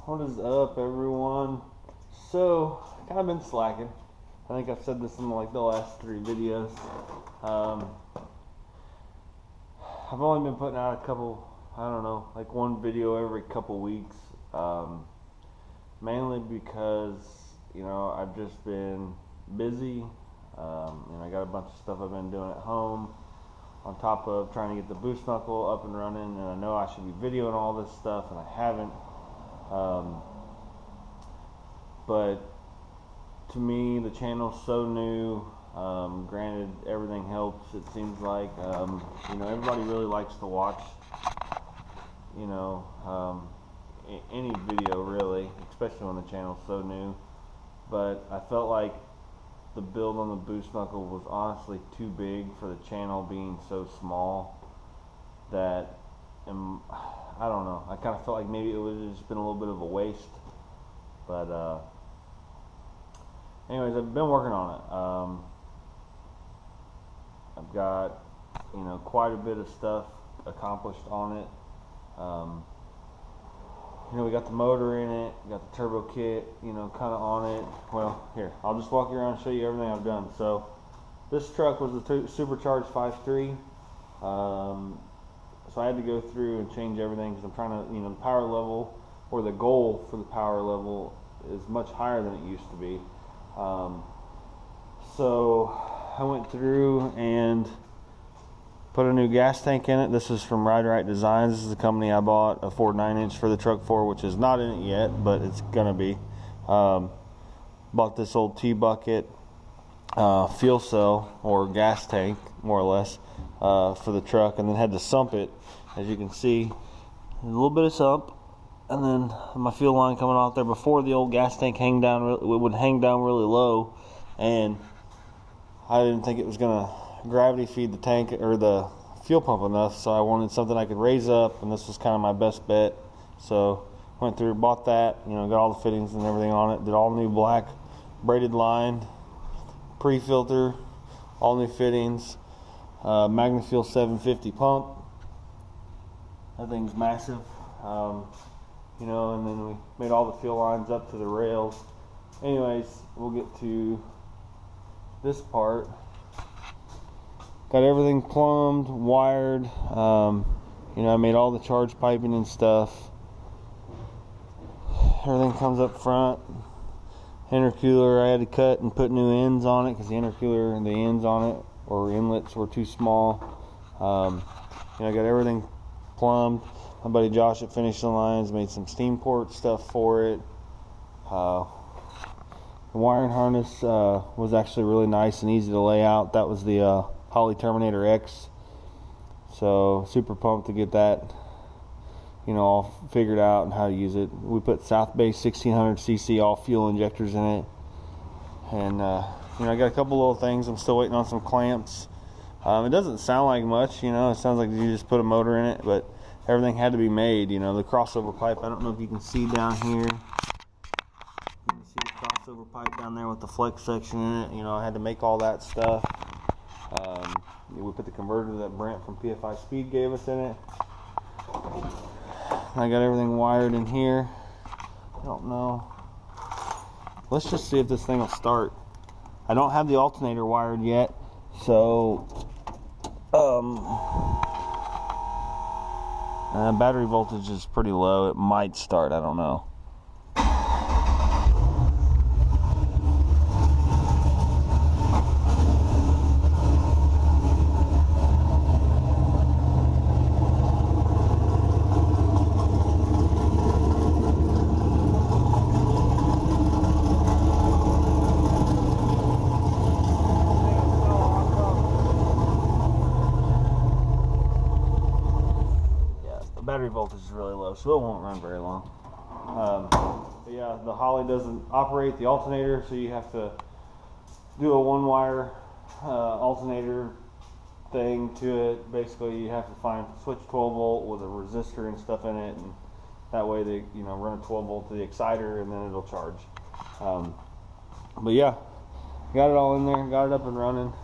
What is up, everyone? So, I've kind of been slacking. I think I've said this in like the last 3 videos. I've only been putting out a couple, I don't know, like 1 video every couple weeks. Mainly because, you know, I've just been busy. I got a bunch of stuff I've been doing at home, on top of trying to get the boost knuckle up and running, and I know I should be videoing all this stuff, and I haven't. But to me, the channel's so new. Granted, everything helps, it seems like. Everybody really likes to watch, any video really, especially when the channel's so new. But I felt like the build on the boost knuckle was honestly too big for the channel being so small that, I don't know, I kind of felt like maybe it would have just been a little bit of a waste. But anyways, I've been working on it. I've got, quite a bit of stuff accomplished on it. We got the motor in it, got the turbo kit, kind of on it. Well, here, I'll just walk you around and show you everything I've done. So, this truck was a supercharged 5.3. So I had to go through and change everything because I'm trying to, the power level, or the goal for the power level is much higher than it used to be. So I went through and put a new gas tank in it. This is from Ride Right Designs. This is the company I bought a Ford 9-inch for the truck for, which is not in it yet, but it's gonna be. Bought this old T-bucket fuel cell or gas tank, more or less, for the truck, and then had to sump it. As you can see, a little bit of sump, and then my fuel line coming out there. Before, the old gas tank would hang down really low, and I didn't think it was gonna gravity feed the tank or the fuel pump enough, so I wanted something I could raise up, and this was kind of my best bet. So went through, bought that, got all the fittings and everything on it, did all new black braided line, pre-filter, all new fittings, MagnaFuel 750 pump. That thing's massive. And then we made all the fuel lines up to the rails. Anyways, we'll get to this part. Got everything plumbed, wired. I made all the charge piping and stuff. Everything comes up front. Intercooler, I had to cut and put new ends on it because the intercooler and the ends on it, or inlets, were too small. I got everything plumbed. My buddy Josh at FinishingLines made some steam port stuff for it. The wiring harness was actually really nice and easy to lay out. That was the Holley Terminator X. So super pumped to get that, all figured out and how to use it. We put South Bay 1600cc all fuel injectors in it. And I got a couple little things. I'm still waiting on some clamps. It doesn't sound like much, it sounds like you just put a motor in it, but everything had to be made. The crossover pipe, I don't know if you can see down here. You can see the crossover pipe down there with the flex section in it. I had to make all that stuff. We put the converter that Brent from PFI Speed gave us in it. I got everything wired in here. I don't know. Let's just see if this thing will start. I don't have the alternator wired yet, so battery voltage is pretty low. It might start, I don't know. Battery voltage is really low, so it won't run very long. But yeah, the Holley doesn't operate the alternator, so you have to do a 1-wire alternator thing to it. Basically, you have to switch 12 volt with a resistor and stuff in it, and that way they run a 12 volt to the exciter, and then it'll charge. But yeah, got it all in there, got it up and running.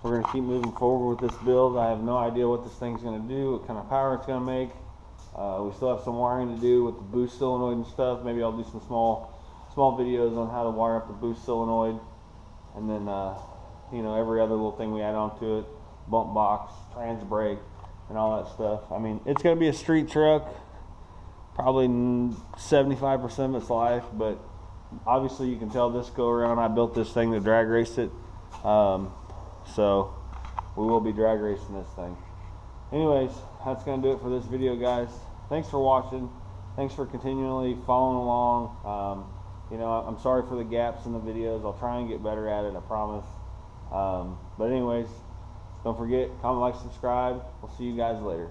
We're going to keep moving forward with this build. I have no idea what this thing's going to do, what kind of power it's going to make. We still have some wiring to do with the boost solenoid and stuff. Maybe I'll do some small videos on how to wire up the boost solenoid, and then you know, every other little thing we add onto it, bump box, trans brake, and all that stuff. I mean, it's going to be a street truck, probably 75% of its life, but obviously you can tell this go around, I built this thing to drag race it, so we will be drag racing this thing. Anyways, that's going to do it for this video, guys. Thanks for watching. Thanks for continually following along. You know, I'm sorry for the gaps in the videos. I'll try and get better at it, I promise. But anyways, don't forget, comment, like, subscribe. We'll see you guys later.